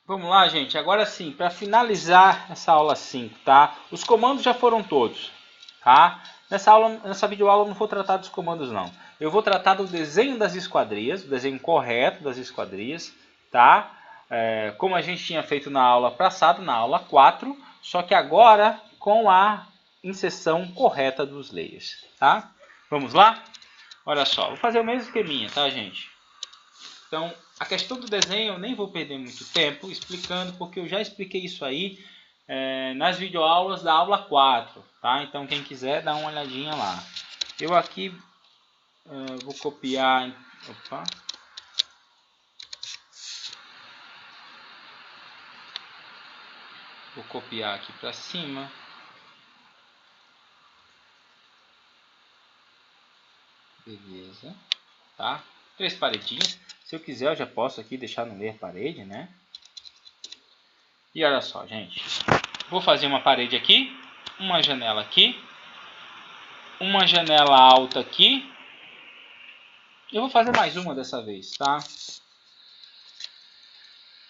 Vamos lá, gente. Agora sim, para finalizar essa aula 5, tá? Os comandos já foram todos, tá? Nessa videoaula eu não vou tratar dos comandos, não. Eu vou tratar do desenho das esquadrias, o desenho correto das esquadrias, tá? Como a gente tinha feito na aula passada, na aula 4, só que agora com a inserção correta dos layers, tá? Vamos lá? Olha só, vou fazer o mesmo esqueminha, tá, gente? Então, a questão do desenho eu nem vou perder muito tempo explicando, porque eu já expliquei isso aí nas videoaulas da aula 4, tá? Então, quem quiser, dá uma olhadinha lá. Eu aqui vou copiar... Opa! Vou copiar aqui para cima. Beleza, tá? 3 paredinhas. Se eu quiser, eu já posso aqui deixar no meio parede, né? E olha só, gente. Vou fazer uma parede aqui, uma janela aqui, uma janela alta aqui. Eu vou fazer mais uma dessa vez, tá?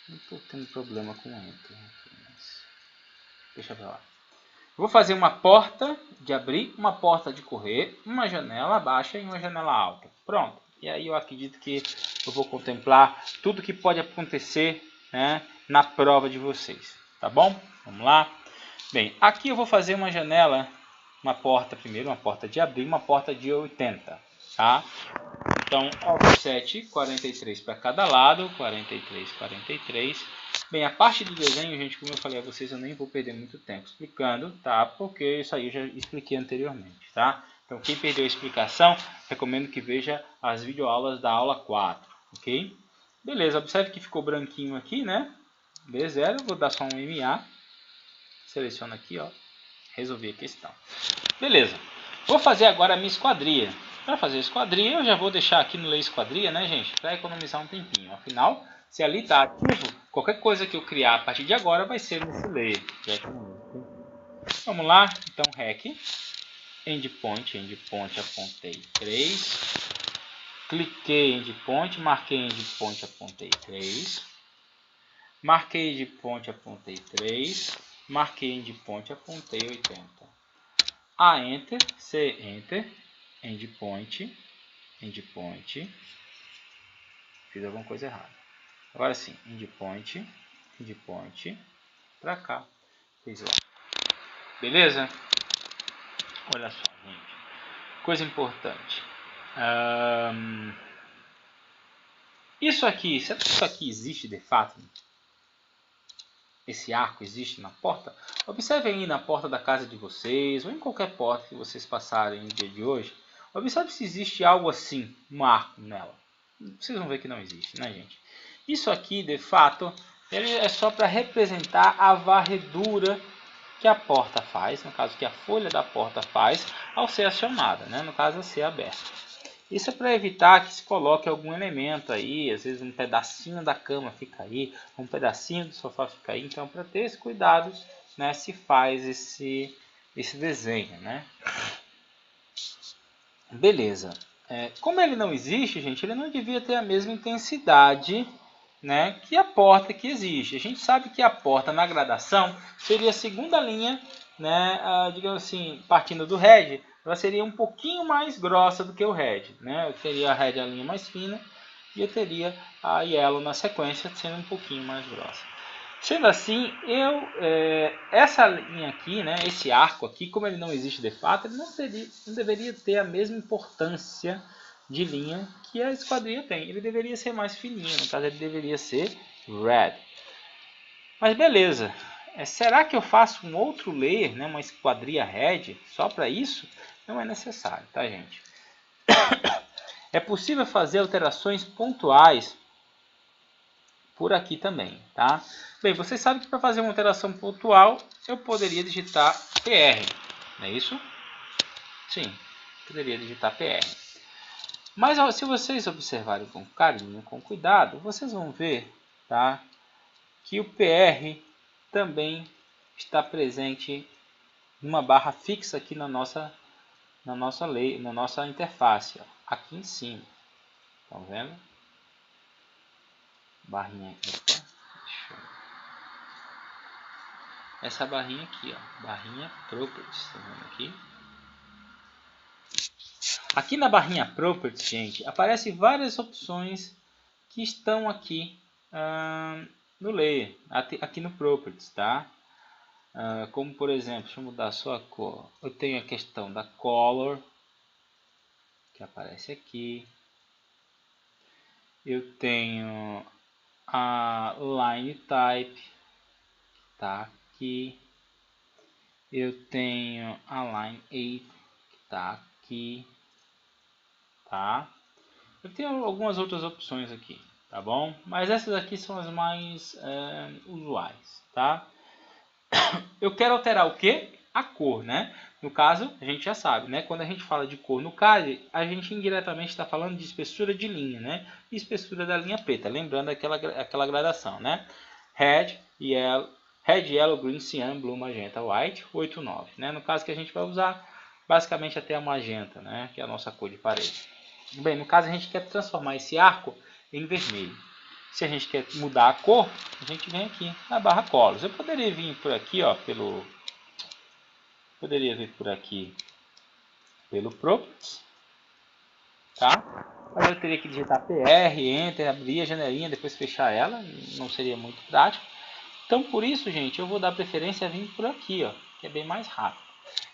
Não estou tendo problema com Enter. Deixa pra lá. Vou fazer uma porta de abrir, uma porta de correr, uma janela baixa e uma janela alta. Pronto. E aí eu acredito que eu vou contemplar tudo que pode acontecer, né, na prova de vocês. Tá bom? Vamos lá? Bem, aqui eu vou fazer uma janela, uma porta primeiro, uma porta de abrir, uma porta de 80. Tá? Então, offset 43 para cada lado, 43, 43. Bem, a parte do desenho, gente, como eu falei a vocês, eu nem vou perder muito tempo explicando, tá? Porque isso aí eu já expliquei anteriormente, tá? Então, quem perdeu a explicação, recomendo que veja as videoaulas da aula 4, ok? Beleza, observe que ficou branquinho aqui, né? B0, vou dar só um MA. Seleciono aqui, ó. Resolvi a questão. Beleza. Vou fazer agora a minha esquadria. Para fazer a esquadria, eu já vou deixar aqui no Lay Esquadria, né, gente? Para economizar um tempinho. Afinal, se ali está ativo, qualquer coisa que eu criar a partir de agora vai ser nesse layer. Vamos lá. Então, REC. Endpoint, apontei 3. Cliquei endpoint, marquei endpoint, apontei 3. Marquei endpoint, apontei 3. Marquei endpoint, apontei 80. A Enter, C Enter, endpoint, fiz alguma coisa errada. Agora sim, endpoint, pra cá, fiz lá. Beleza? Olha só, gente, coisa importante. Isso aqui, será que isso aqui existe de fato? Esse arco existe na porta? Observe aí na porta da casa de vocês, ou em qualquer porta que vocês passarem no dia de hoje. Observe se existe algo assim, um arco nela. Vocês vão ver que não existe, né, gente? Isso aqui, de fato, ele é só para representar a varredura que a porta faz, no caso que a folha da porta faz, ao ser acionada, né? No caso, a ser aberta. Isso é para evitar que se coloque algum elemento aí, às vezes um pedacinho da cama fica aí, um pedacinho do sofá fica aí. Então, para ter esse cuidado, né, se faz esse desenho, né? Beleza. Como ele não existe, gente, ele não devia ter a mesma intensidade, né, que a porta que existe. A gente sabe que a porta na gradação seria a segunda linha, né, digamos assim, partindo do head, ela seria um pouquinho mais grossa do que o head, né? Eu teria a head a linha mais fina e eu teria a yellow na sequência sendo um pouquinho mais grossa. Sendo assim, essa linha aqui, né, esse arco aqui, como ele não existe de fato, ele não deveria ter a mesma importância de linha que a esquadria tem. Ele deveria ser mais fininho, no caso ele deveria ser red. Mas beleza, será que eu faço um outro layer, né, uma esquadria red, só para isso? Não é necessário, tá, gente? É possível fazer alterações pontuais por aqui também, tá? Bem, vocês sabem que para fazer uma alteração pontual, eu poderia digitar PR, não é isso? Sim, poderia digitar PR. Mas se vocês observarem com carinho, com cuidado, vocês vão ver, tá, que o PR também está presente numa barra fixa aqui na nossa interface, ó, aqui em cima. Estão vendo? Barrinha aqui. essa barrinha aqui, ó, barrinha Properties, tá vendo aqui? Aqui na barrinha Properties, gente, aparecem várias opções que estão aqui no Layer, aqui no Properties, tá? Como por exemplo, deixa eu mudar só a cor. Eu tenho a questão da Color, que aparece aqui. Eu tenho a Line Type, que tá aqui. Eu tenho a Line 8, que tá aqui, tá? Eu tenho algumas outras opções aqui, tá bom? Mas essas aqui são as mais usuais, tá? Eu quero alterar o que? A cor, né? No caso, a gente já sabe, né? Quando a gente fala de cor no CAD, a gente indiretamente está falando de espessura de linha, né? E espessura da linha preta, lembrando aquela gradação, né? Red, Yellow, Green, Cyan, Blue, Magenta, White, 8, 9, né? No caso que a gente vai usar basicamente até a magenta, né? Que é a nossa cor de parede. Bem, no caso a gente quer transformar esse arco em vermelho. Se a gente quer mudar a cor, a gente vem aqui na barra Colors. Eu poderia vir por aqui, ó, pelo Properties, tá? Mas eu teria que digitar PR, Enter, abrir a janelinha, depois fechar ela, não seria muito prático. Então, por isso, gente, eu vou dar preferência a vir por aqui, ó, que é bem mais rápido.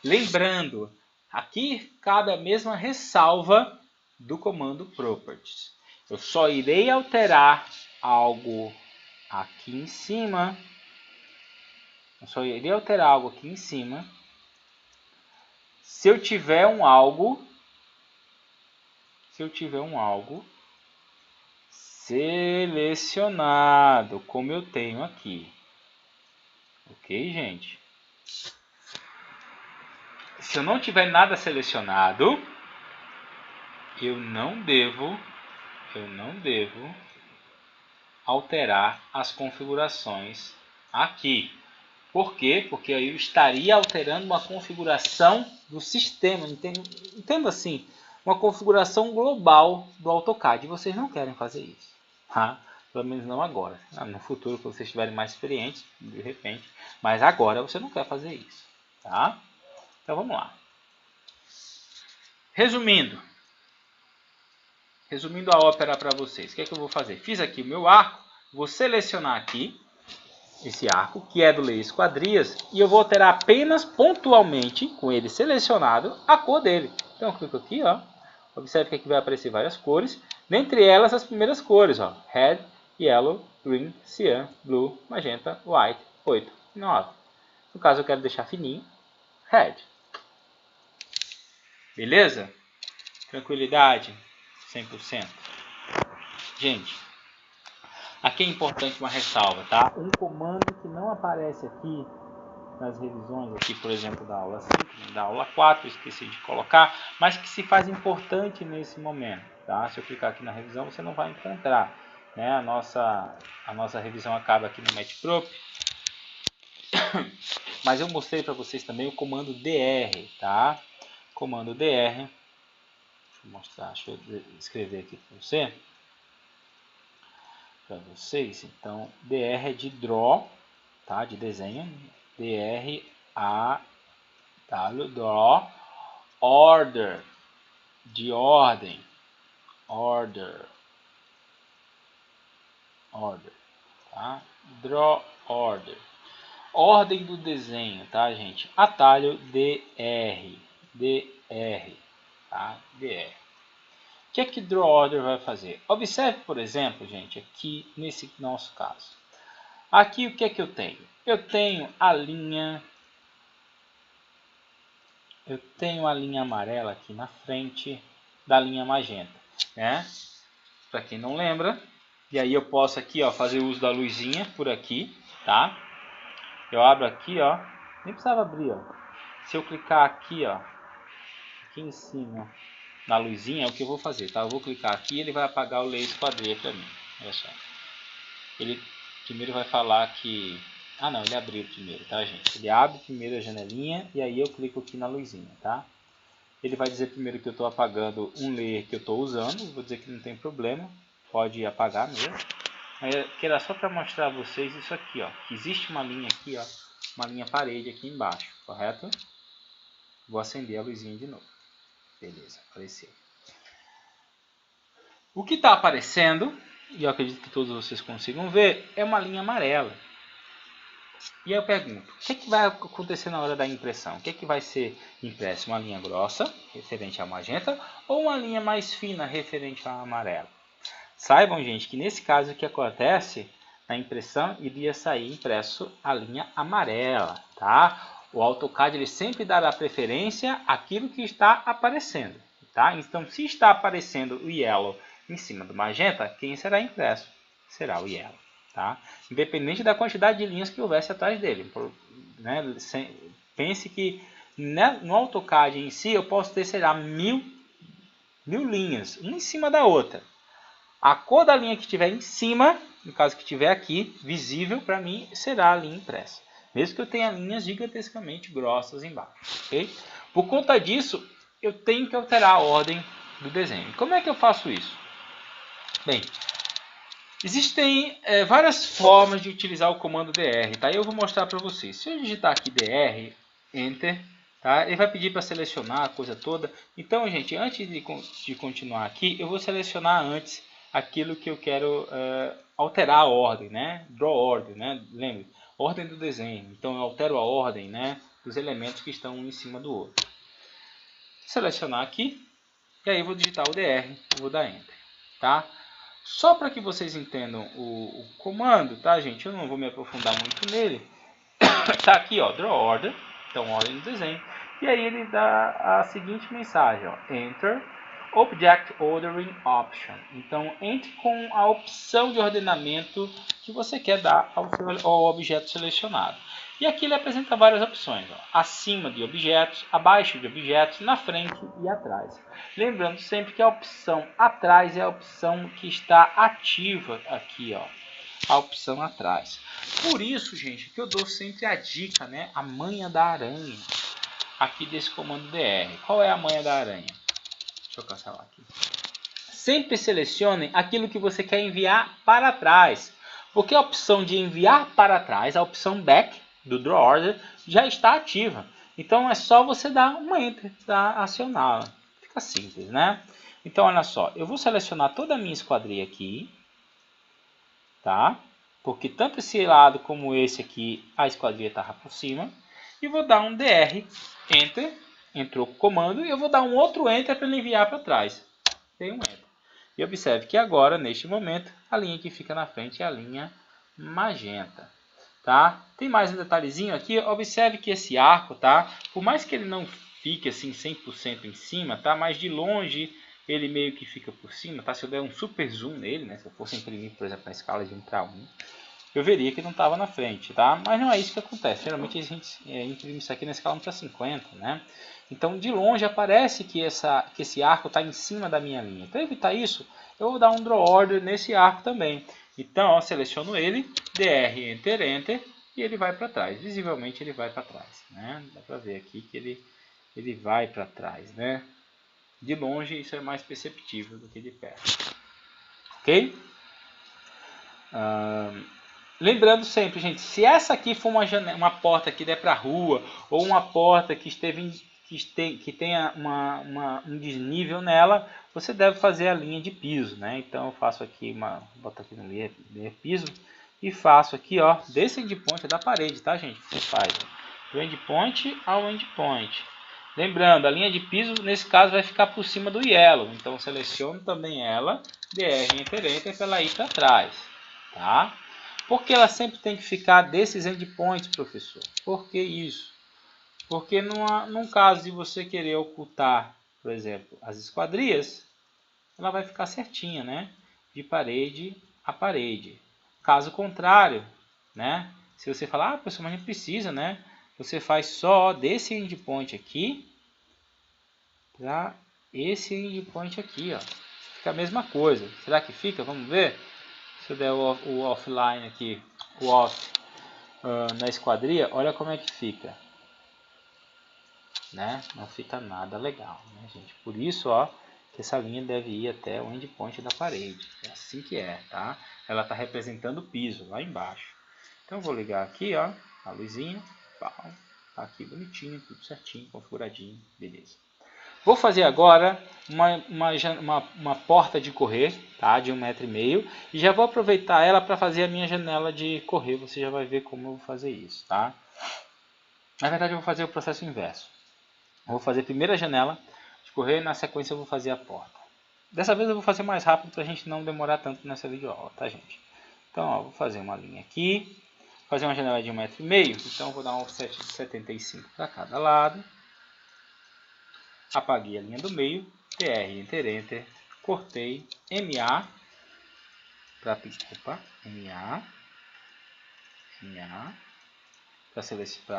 Lembrando, aqui cabe a mesma ressalva do comando Properties. Eu só irei alterar algo aqui em cima. Se eu tiver um algo selecionado, como eu tenho aqui. Ok, gente? Se eu não tiver nada selecionado, eu não devo alterar as configurações aqui. Por quê? Porque aí eu estaria alterando uma configuração do sistema. Entenda assim, uma configuração global do AutoCAD. Vocês não querem fazer isso, tá? Pelo menos não agora. No futuro, quando vocês estiverem mais experientes, de repente. Mas agora você não quer fazer isso, tá? Então vamos lá. Resumindo a ópera para vocês. O que é que eu vou fazer? Fiz aqui o meu arco. Vou selecionar aqui esse arco, que é do Layer Esquadrias, e eu vou alterar apenas pontualmente, com ele selecionado, a cor dele. Então eu clico aqui, ó. Observe que aqui vai aparecer várias cores, dentre elas as primeiras cores, ó. Red, Yellow, Green, Cyan, Blue, Magenta, White, 8 e 9. No caso eu quero deixar fininho, Red. Beleza? Tranquilidade? 100%. Gente, aqui é importante uma ressalva, tá? Um comando que não aparece aqui nas revisões, aqui por exemplo da aula 5, da aula 4, esqueci de colocar, mas que se faz importante nesse momento, tá? Se eu clicar aqui na revisão, você não vai encontrar, né? A nossa revisão acaba aqui no Matprop, mas eu mostrei para vocês também o comando DR, tá? Comando DR, deixa eu escrever aqui para vocês. Então, DR é de Draw, tá? De desenho, DR A W, Draw, Order, de ordem, Order, tá? Draw Order, ordem do desenho, tá, gente? Atalho DR, tá? DR. O que é que Draw Order vai fazer? Observe, por exemplo, gente, aqui nesse nosso caso. Aqui o que é que eu tenho? Eu tenho a linha amarela aqui na frente da linha magenta, né? Para quem não lembra. E aí eu posso aqui, ó, fazer uso da luzinha por aqui, tá? Eu abro aqui, ó. Nem precisava abrir, ó. Se eu clicar aqui, ó, aqui em cima na luzinha, é o que eu vou fazer, tá? Eu vou clicar aqui e ele vai apagar o Layer Esquadria para mim. Olha só. Ele primeiro vai falar que... Ah, não, ele abriu primeiro, tá, gente? Ele abre primeiro a janelinha e aí eu clico aqui na luzinha, tá? Ele vai dizer primeiro que eu estou apagando um layer que eu estou usando. Vou dizer que não tem problema, pode apagar mesmo. Mas que era só para mostrar a vocês isso aqui, ó. Que existe uma linha aqui, ó, uma linha parede aqui embaixo, correto? Vou acender a luzinha de novo. Beleza, apareceu. O que está aparecendo, e eu acredito que todos vocês consigam ver, é uma linha amarela. E aí eu pergunto, o que vai acontecer na hora da impressão? O que vai ser impresso? Uma linha grossa, referente à magenta, ou uma linha mais fina, referente à amarela? Saibam, gente, que nesse caso o que acontece, na impressão iria sair impresso a linha amarela, tá? O AutoCAD ele sempre dará preferência àquilo que está aparecendo, tá? Então, se está aparecendo o yellow em cima do magenta, quem será impresso? Será o yellow, tá? Independente da quantidade de linhas que houvesse atrás dele, né? Pense que no AutoCAD em si eu posso ter, sei lá, mil linhas, uma em cima da outra. A cor da linha que estiver em cima, no caso que estiver aqui, visível para mim, será a linha impressa. Mesmo que eu tenha linhas gigantescamente grossas embaixo. Okay? Por conta disso, eu tenho que alterar a ordem do desenho. Como é que eu faço isso? Bem, existem várias formas de utilizar o comando DR. Tá? Eu vou mostrar para vocês. Se eu digitar aqui DR, Enter, tá? Ele vai pedir para selecionar a coisa toda. Então, gente, antes de continuar aqui, eu vou selecionar antes aquilo que eu quero alterar a ordem, né? Draw order, né? Lembre, ordem do desenho. Então eu altero a ordem, né, dos elementos que estão um em cima do outro. Selecionar aqui e aí eu vou digitar o DR, vou dar Enter, tá? Só para que vocês entendam o comando, tá, gente? Eu não vou me aprofundar muito nele. Tá aqui, ó, Draw order, então ordem do desenho. E aí ele dá a seguinte mensagem, ó, Enter Object Ordering Option. Então, entre com a opção de ordenamento que você quer dar ao objeto selecionado. E aqui ele apresenta várias opções, ó, acima de objetos, abaixo de objetos, na frente e atrás. Lembrando sempre que a opção atrás é a opção que está ativa aqui, ó, a opção atrás. Por isso, gente, que eu dou sempre a dica, né, a manha da aranha aqui desse comando DR. Qual é a manha da aranha? Deixa eu cancelar aqui. Sempre selecione aquilo que você quer enviar para trás. Porque a opção de enviar para trás, a opção Back do Draw Order, já está ativa. Então é só você dar uma Enter para acioná-la. Fica simples, né? Então olha só, eu vou selecionar toda a minha esquadria aqui. Tá? Porque tanto esse lado como esse aqui, a esquadria estava por cima. E vou dar um DR, Enter. Entrou o comando e eu vou dar um outro Enter para ele enviar para trás. Dei um Enter. E observe que agora, neste momento, a linha que fica na frente é a linha magenta. Tá? Tem mais um detalhezinho aqui. Observe que esse arco, tá? Por mais que ele não fique assim 100% em cima, tá? Mas de longe ele meio que fica por cima. Tá? Se eu der um super zoom nele, né? Se eu fosse imprimir, por exemplo, na escala de 1 para 1, eu veria que não estava na frente, tá? Mas não é isso que acontece. Geralmente a gente imprime isso aqui na escala 1 para 50, né? Então, de longe aparece que esse arco está em cima da minha linha. Para evitar isso, eu vou dar um Draw Order nesse arco também. Então, ó, seleciono ele, DR, Enter, Enter, e ele vai para trás. Visivelmente ele vai para trás, né? Dá para ver aqui que ele vai para trás, né? De longe isso é mais perceptível do que de perto. Ok? Lembrando sempre, gente, se essa aqui for uma porta que der para a rua, ou uma porta que tenha um desnível nela, você deve fazer a linha de piso, né? Então eu faço aqui boto aqui no layer piso e faço aqui, ó, desse endpoint da parede, tá, gente? Você faz ó, do endpoint ao endpoint. Lembrando, a linha de piso nesse caso vai ficar por cima do yellow, então eu seleciono também ela, DR Enter Enter para ela ir para trás, tá? Por que ela sempre tem que ficar desses endpoints, professor? Por que isso? Porque num caso de você querer ocultar, por exemplo, as esquadrias, ela vai ficar certinha, né? De parede a parede. Caso contrário, né? Se você falar, professor, mas não precisa, né? Você faz só desse endpoint aqui para esse endpoint aqui, ó. Fica a mesma coisa. Será que fica? Vamos ver. Se eu der o offline aqui, o off na esquadria, olha como é que fica, né? Não fica nada legal, né, gente? Por isso, ó, que essa linha deve ir até o endpoint da parede. É assim que é, tá? Ela está representando o piso lá embaixo. Então eu vou ligar aqui, ó, a luzinha, tá aqui bonitinho, tudo certinho, configuradinho, beleza. Vou fazer agora uma porta de correr, tá, de 1,5 m, e já vou aproveitar ela para fazer a minha janela de correr. Você já vai ver como eu vou fazer isso, tá? Na verdade eu vou fazer o processo inverso. Eu vou fazer primeiro a janela de correr e na sequência eu vou fazer a porta. Dessa vez eu vou fazer mais rápido para a gente não demorar tanto nessa videoaula, tá, gente? Então, ó, vou fazer uma linha aqui, fazer uma janela de 1,5 m, então eu vou dar um offset de 75 para cada lado. Apaguei a linha do meio, TR, Enter, cortei, MA, para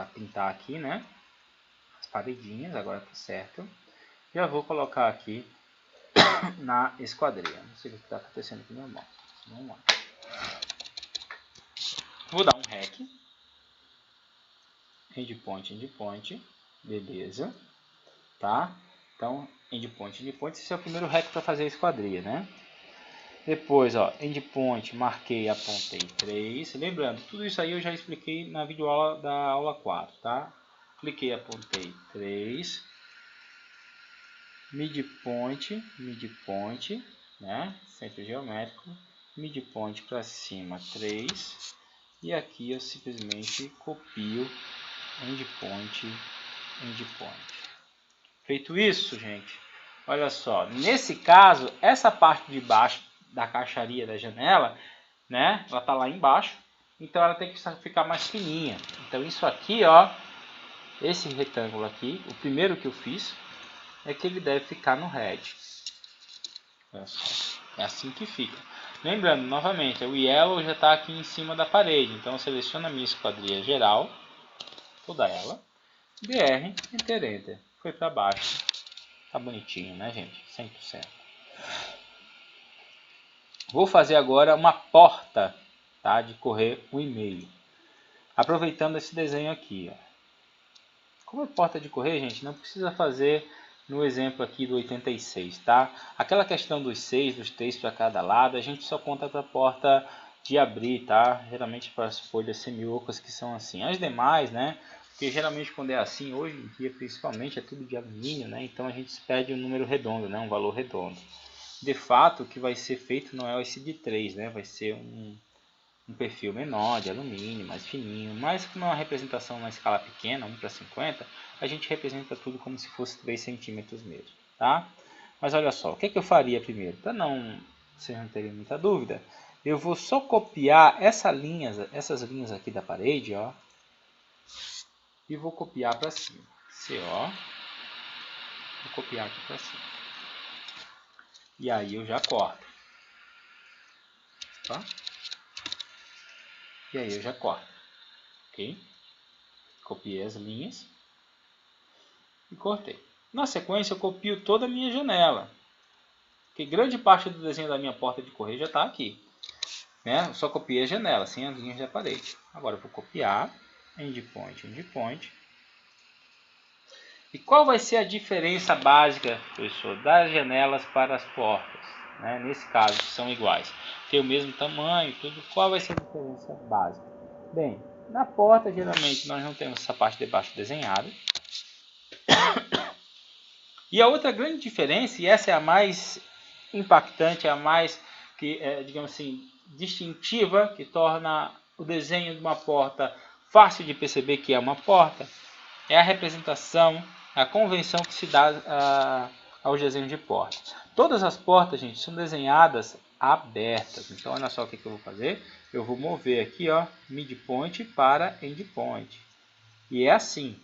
pintar aqui, né, as paredinhas, agora tá certo. Já vou colocar aqui na esquadria, não sei o que está acontecendo aqui no meu mouse, vamos lá. Vou dar um REC, endpoint, beleza, tá? Então, endpoint, esse é o primeiro REC para fazer a esquadria, né? Depois, ó, endpoint, marquei, apontei 3. Lembrando, tudo isso aí eu já expliquei na videoaula da aula 4, tá? Cliquei, apontei 3. Midpoint, né? Centro geométrico. Midpoint para cima 3. E aqui eu simplesmente copio endpoint. Feito isso, gente, olha só, nesse caso, essa parte de baixo da caixaria da janela, né, ela tá lá embaixo, então ela tem que ficar mais fininha. Então isso aqui, ó, esse retângulo aqui, o primeiro que eu fiz, é que ele deve ficar no head. Olha só, é assim que fica. Lembrando, novamente, o yellow já está aqui em cima da parede, então eu seleciono a minha esquadria geral, toda ela, DR, Enter, foi para baixo. Tá bonitinho, né, gente? 100%. Vou fazer agora uma porta, tá, de correr 1,5 m. Aproveitando esse desenho aqui, ó. Como é porta de correr, gente, não precisa fazer no exemplo aqui do 86, tá? Aquela questão dos 6, dos 3 para cada lado, a gente só conta para a porta de abrir, tá? Geralmente para as folhas semiocas que são assim. As demais, né? Porque geralmente quando é assim, hoje em dia principalmente é tudo de alumínio, né? Então a gente pede um número redondo, né? Um valor redondo. De fato, o que vai ser feito não é esse de 3, né? Vai ser um perfil menor, de alumínio, mais fininho. Mas como é uma representação na escala pequena, 1:50, a gente representa tudo como se fosse 3 centímetros mesmo, tá? Mas olha só, o que eu faria primeiro? Para vocês não terem muita dúvida, eu vou só copiar essas linhas aqui da parede, ó, e vou copiar para cima. CO, vou copiar aqui para cima. E aí eu já corto, tá? E aí eu já corto, ok? Copiei as linhas e cortei. Na sequência eu copio toda a minha janela, porque grande parte do desenho da minha porta de correr já está aqui, né? Eu só copiei a janela, sem as linhas da parede. Agora eu vou copiar, endpoint. E qual vai ser a diferença básica, professor, das janelas para as portas? Né? Nesse caso, são iguais. Tem o mesmo tamanho, tudo. Qual vai ser a diferença básica? Bem, na porta, geralmente, nós não temos essa parte de baixo desenhada. E a outra grande diferença, e essa é a mais impactante, a mais, digamos assim, distintiva, que torna o desenho de uma porta fácil de perceber que é uma porta, é a representação, a convenção que se dá aos desenhos de porta. Todas as portas, gente, são desenhadas abertas. Então, olha só o que eu vou fazer. Eu vou mover aqui, ó, midpoint para endpoint. E é assim,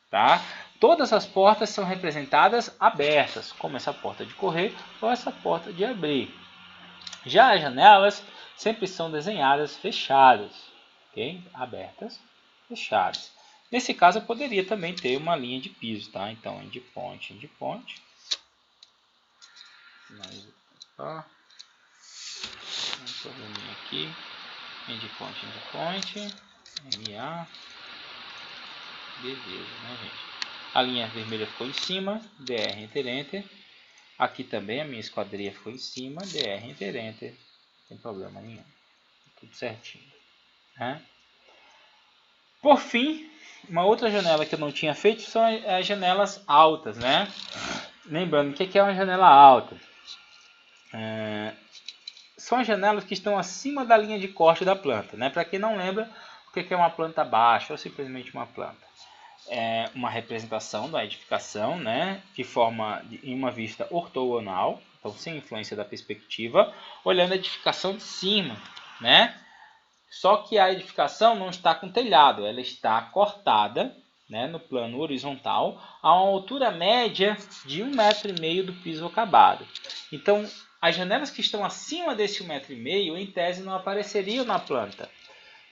tá? Todas as portas são representadas abertas, como essa porta de correr ou essa porta de abrir. Já as janelas sempre são desenhadas fechadas, ok? Abertas, fechadas. Nesse caso, eu poderia também ter uma linha de piso, tá? Então, endpoint. Opa. Um probleminha aqui. Endpoint. MA. Beleza, né, gente? A linha vermelha ficou em cima. DR, Enter. Aqui também a minha esquadria ficou em cima. DR, Enter. Não tem problema nenhum. Tudo certinho, né? Por fim, uma outra janela que eu não tinha feito são as janelas altas, né? Lembrando, o que é uma janela alta? São as janelas que estão acima da linha de corte da planta, né? Para quem não lembra, o que é uma planta baixa ou simplesmente uma planta? É uma representação da edificação, né? Que forma em uma vista ortogonal, então sem influência da perspectiva, olhando a edificação de cima, né? Só que a edificação não está com telhado, ela está cortada, né, no plano horizontal a uma altura média de 1,5 m do piso acabado. Então, as janelas que estão acima desse 1,5 m, em tese, não apareceriam na planta,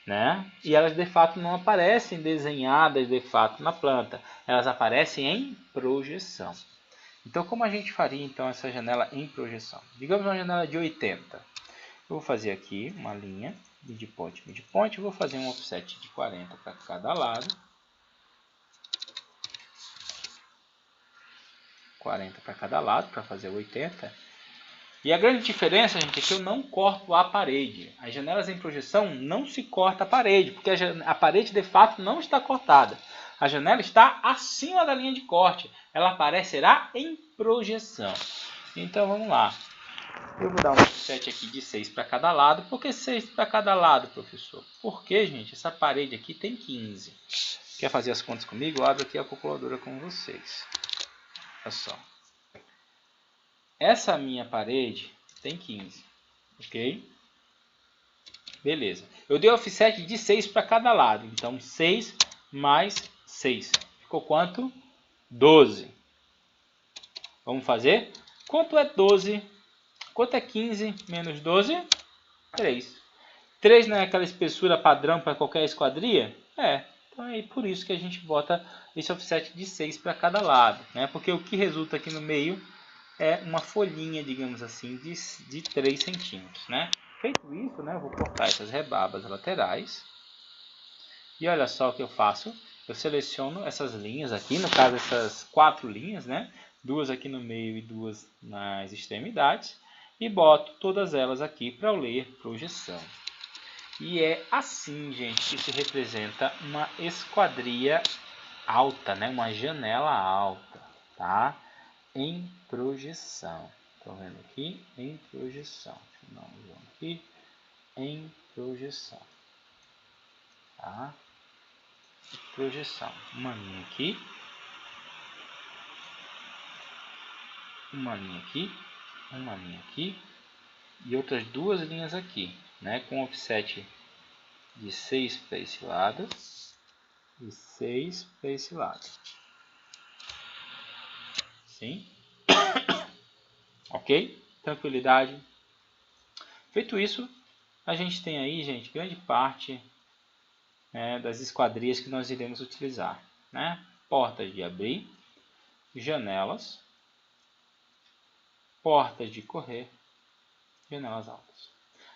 né? E elas de fato não aparecem desenhadas de fato na planta, elas aparecem em projeção. Então, como a gente faria então essa janela em projeção? Digamos uma janela de 80. Eu vou fazer aqui uma linha midpoint, midpoint, vou fazer um offset de 40 para cada lado. 40 para cada lado, para fazer 80. E a grande diferença, gente, é que eu não corto a parede. As janelas em projeção não se corta a parede, porque a parede de fato não está cortada. A janela está acima da linha de corte. Ela aparecerá em projeção. Então vamos lá. Eu vou dar um offset aqui de 6 para cada lado. Por que 6 para cada lado, professor? Porque, gente, essa parede aqui tem 15. Quer fazer as contas comigo? Eu abro aqui a calculadora com vocês. Olha só. Essa minha parede tem 15. Ok? Beleza. Eu dei offset de 6 para cada lado. Então, 6 mais 6. Ficou quanto? 12. Vamos fazer? Quanto é 12? Quanto é 15 menos 12? 3. 3 não é aquela espessura padrão para qualquer esquadria? É. Então é por isso que a gente bota esse offset de 6 para cada lado, né? Porque o que resulta aqui no meio é uma folhinha, digamos assim, de 3 centímetros, né? Feito isso, né, eu vou cortar essas rebabas laterais. E olha só o que eu faço. Eu seleciono essas linhas aqui, no caso essas 4 linhas, né? 2 aqui no meio e 2 nas extremidades. E boto todas elas aqui para eu ler projeção. E é assim, gente, que se representa uma esquadria alta, né? Uma janela alta, tá? Em projeção. Estão vendo aqui? Em projeção. Finalizando aqui. Em projeção. Tá? Projeção. Uma linha aqui. Uma linha aqui. Uma linha aqui. E outras 2 linhas aqui, né? Com offset de 6 para esse lado. E 6 para esse lado. Sim? Ok? Tranquilidade. Feito isso, a gente tem aí, gente, grande parte das esquadrias que nós iremos utilizar, né? Portas de abrir, janelas, portas de correr, janelas altas.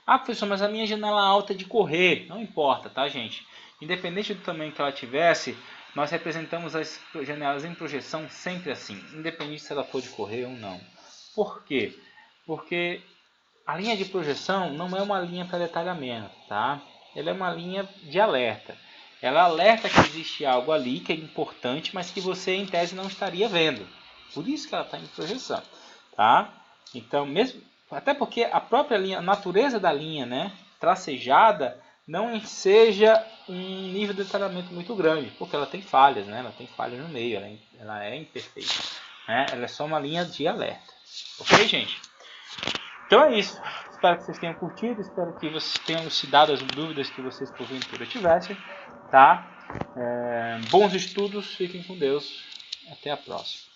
Ah, professor, mas a minha janela alta é de correr. Não importa, tá, gente? Independente do tamanho que ela tivesse, nós representamos as janelas em projeção sempre assim, independente se ela for de correr ou não. Por quê? Porque a linha de projeção não é uma linha para detalhamento, tá? Ela é uma linha de alerta. Ela alerta que existe algo ali que é importante, mas que você em tese não estaria vendo. Por isso que ela está em projeção, tá? Então, mesmo, até porque a própria linha, a natureza da linha, né, tracejada, não seja um nível de detalhamento muito grande, porque ela tem falhas, né? Ela tem falhas no meio, ela é imperfeita, né? Ela é só uma linha de alerta. Ok, gente? Então é isso. Espero que vocês tenham curtido. Espero que vocês tenham elucidado as dúvidas que vocês porventura tivessem. Tá? Bons estudos. Fiquem com Deus. Até a próxima.